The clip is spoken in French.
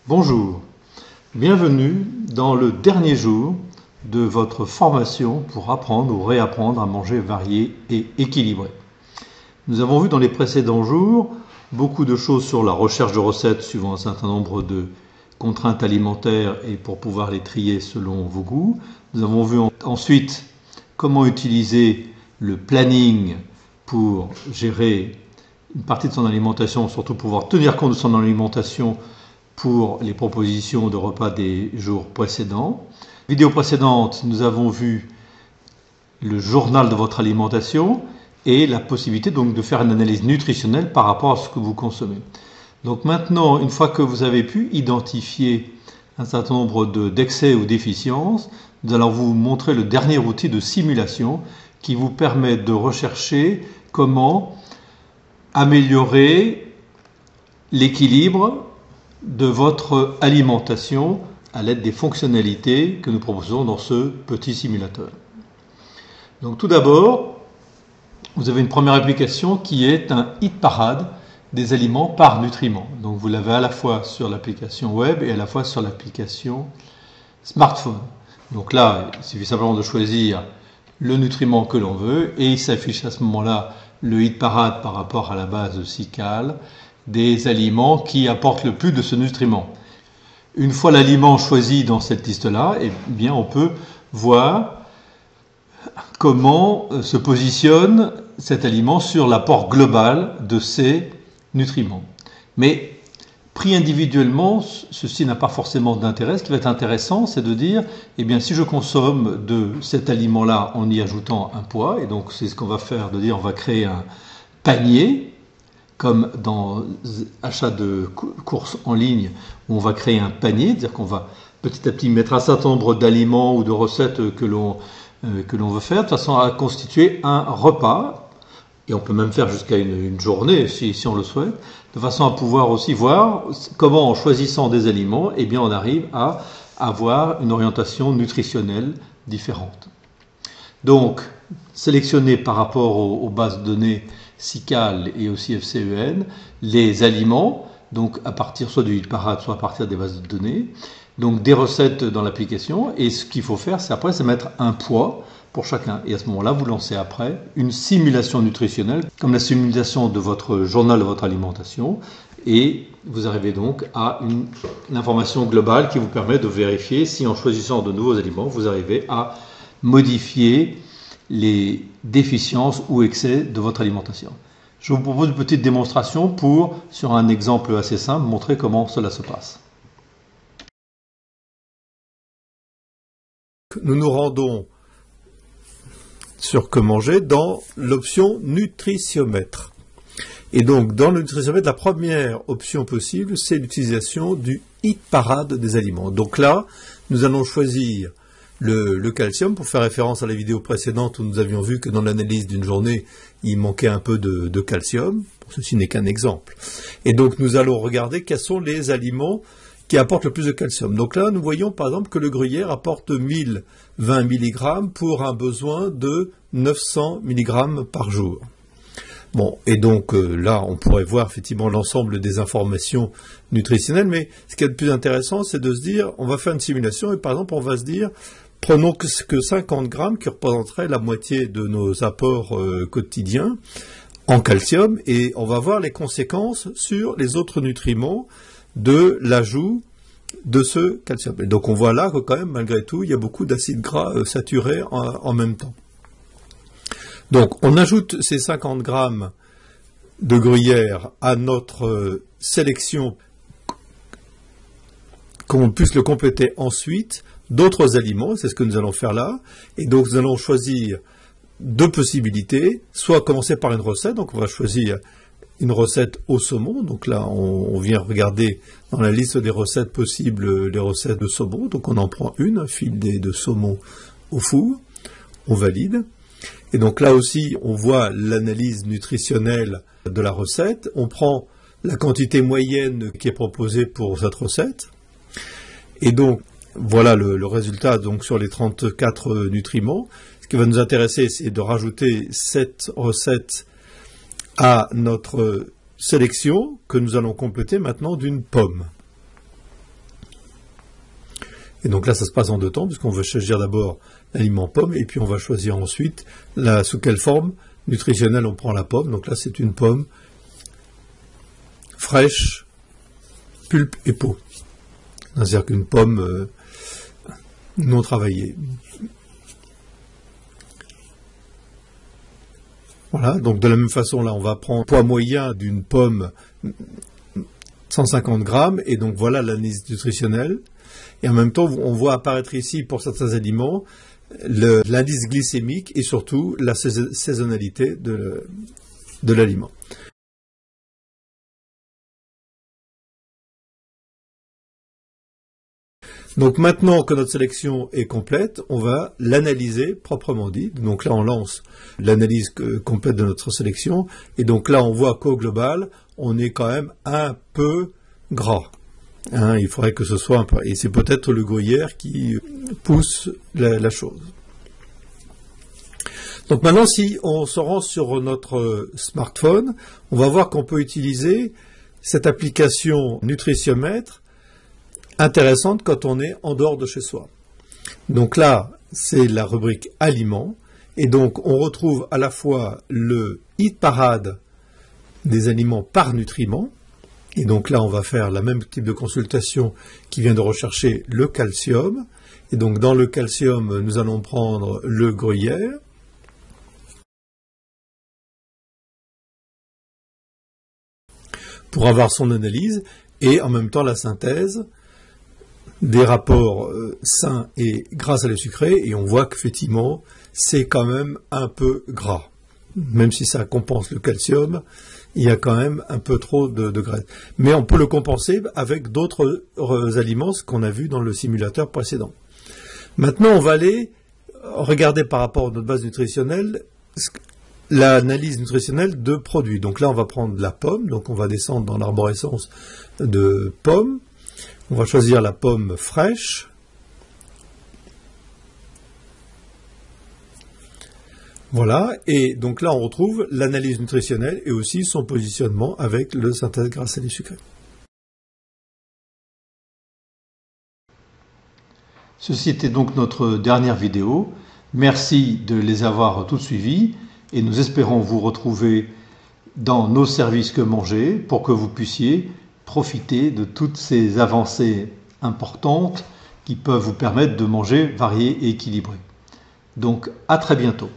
Bonjour, bienvenue dans le dernier jour de votre formation pour apprendre ou réapprendre à manger varié et équilibré. Nous avons vu dans les précédents jours beaucoup de choses sur la recherche de recettes suivant un certain nombre de contraintes alimentaires et pour pouvoir les trier selon vos goûts. Nous avons vu ensuite comment utiliser le planning pour gérer une partie de son alimentation, surtout pouvoir tenir compte de son alimentation pour les propositions de repas des jours précédents. Vidéo précédente, nous avons vu le journal de votre alimentation et la possibilité donc de faire une analyse nutritionnelle par rapport à ce que vous consommez. Donc maintenant, une fois que vous avez pu identifier un certain nombre d'excès ou déficiences, nous allons vous montrer le dernier outil de simulation qui vous permet de rechercher comment améliorer l'équilibre de votre alimentation à l'aide des fonctionnalités que nous proposons dans ce petit simulateur. Donc tout d'abord, vous avez une première application qui est un hit parade des aliments par nutriments. Donc vous l'avez à la fois sur l'application web et à la fois sur l'application smartphone. Donc là, il suffit simplement de choisir le nutriment que l'on veut et il s'affiche à ce moment-là le hit parade par rapport à la base SICAL des aliments qui apportent le plus de ce nutriment. Une fois l'aliment choisi dans cette liste-là, eh bien on peut voir comment se positionne cet aliment sur l'apport global de ces nutriments. Mais pris individuellement, ceci n'a pas forcément d'intérêt. Ce qui va être intéressant, c'est de dire, eh bien, si je consomme de cet aliment-là en y ajoutant un poids, et donc c'est ce qu'on va faire, de dire, on va créer un panier, comme dans achat de courses en ligne, où on va créer un panier, c'est-à-dire qu'on va petit à petit mettre un certain nombre d'aliments ou de recettes que l'on veut faire, de façon à constituer un repas. Et on peut même faire jusqu'à une journée si on le souhaite, de façon à pouvoir aussi voir comment en choisissant des aliments, eh bien on arrive à avoir une orientation nutritionnelle différente. Donc, sélectionner par rapport aux bases de données SICAL et aussi FCEN les aliments, donc à partir soit du hit parade, soit à partir des bases de données, donc des recettes dans l'application, et ce qu'il faut faire, c'est mettre un poids pour chacun. Et à ce moment-là, vous lancez après une simulation nutritionnelle, comme la simulation de votre journal de votre alimentation, et vous arrivez donc à une information globale qui vous permet de vérifier si en choisissant de nouveaux aliments, vous arrivez à modifier les déficiences ou excès de votre alimentation. Je vous propose une petite démonstration pour, sur un exemple assez simple, montrer comment cela se passe. Nous nous rendons sur que manger dans l'option nutritiomètre. Et donc dans le nutritiomètre, la première option possible, c'est l'utilisation du hit parade des aliments. Donc là, nous allons choisir le calcium pour faire référence à la vidéo précédente où nous avions vu que dans l'analyse d'une journée, il manquait un peu de calcium. Ceci n'est qu'un exemple. Et donc nous allons regarder quels sont les aliments qui apportent le plus de calcium. Donc là, nous voyons par exemple que le gruyère apporte 1020 mg pour un besoin de 900 mg par jour. Bon, et donc là, on pourrait voir effectivement l'ensemble des informations nutritionnelles, mais ce qui est le plus intéressant, c'est de se dire, on va faire une simulation, et par exemple, on va se dire, prenons que 50 grammes, qui représenteraient la moitié de nos apports quotidiens en calcium, et on va voir les conséquences sur les autres nutriments de l'ajout de ce calcium. Et donc on voit là que quand même, malgré tout, il y a beaucoup d'acides gras saturés en même temps. Donc on ajoute ces 50 grammes de gruyère à notre sélection, qu'on puisse le compléter ensuite d'autres aliments, c'est ce que nous allons faire là, et donc nous allons choisir deux possibilités, soit commencer par une recette, donc on va choisir une recette au saumon, donc là on vient regarder dans la liste des recettes possibles les recettes de saumon, donc on en prend une, un filet de saumon au four, on valide, et donc là aussi on voit l'analyse nutritionnelle de la recette, on prend la quantité moyenne qui est proposée pour cette recette, et donc voilà le résultat donc sur les 34 nutriments. Ce qui va nous intéresser, c'est de rajouter cette recette à notre sélection que nous allons compléter maintenant d'une pomme. Et donc là, ça se passe en deux temps, puisqu'on va choisir d'abord l'aliment pomme, et puis on va choisir ensuite sous quelle forme nutritionnelle on prend la pomme. Donc là, c'est une pomme fraîche, pulpe et peau. C'est-à-dire qu'une pomme non travaillée. Voilà, donc de la même façon, là, on va prendre le poids moyen d'une pomme 150 grammes, et donc voilà l'analyse nutritionnelle. Et en même temps, on voit apparaître ici, pour certains aliments, l'indice glycémique et surtout la saisonnalité de l'aliment. Donc maintenant que notre sélection est complète, on va l'analyser proprement dit. Donc là, on lance l'analyse complète de notre sélection. Et donc là, on voit qu'au global, on est quand même un peu gras. Hein, il faudrait que ce soit un peu... Et c'est peut-être le gruyère qui pousse la chose. Donc maintenant, si on se rend sur notre smartphone, on va voir qu'on peut utiliser cette application Nutritiomètre intéressante quand on est en dehors de chez soi. Donc là, c'est la rubrique aliments, et donc on retrouve à la fois le hit parade des aliments par nutriments, et donc là on va faire la même type de consultation qui vient de rechercher le calcium, et donc dans le calcium nous allons prendre le gruyère, pour avoir son analyse, et en même temps la synthèse des rapports sains et gras salés sucrés, et on voit qu'effectivement, c'est quand même un peu gras. Même si ça compense le calcium, il y a quand même un peu trop de graisse. Mais on peut le compenser avec d'autres aliments, ce qu'on a vu dans le simulateur précédent. Maintenant, on va aller regarder par rapport à notre base nutritionnelle l'analyse nutritionnelle de produits. Donc là, on va prendre la pomme, donc on va descendre dans l'arborescence de pommes. On va choisir la pomme fraîche. Voilà, et donc là on retrouve l'analyse nutritionnelle et aussi son positionnement avec le synthèse gras salé sucré. Ceci était donc notre dernière vidéo. Merci de les avoir toutes suivies et nous espérons vous retrouver dans nos services Que Manger pour que vous puissiez profiter de toutes ces avancées importantes qui peuvent vous permettre de manger varié et équilibré. Donc à très bientôt.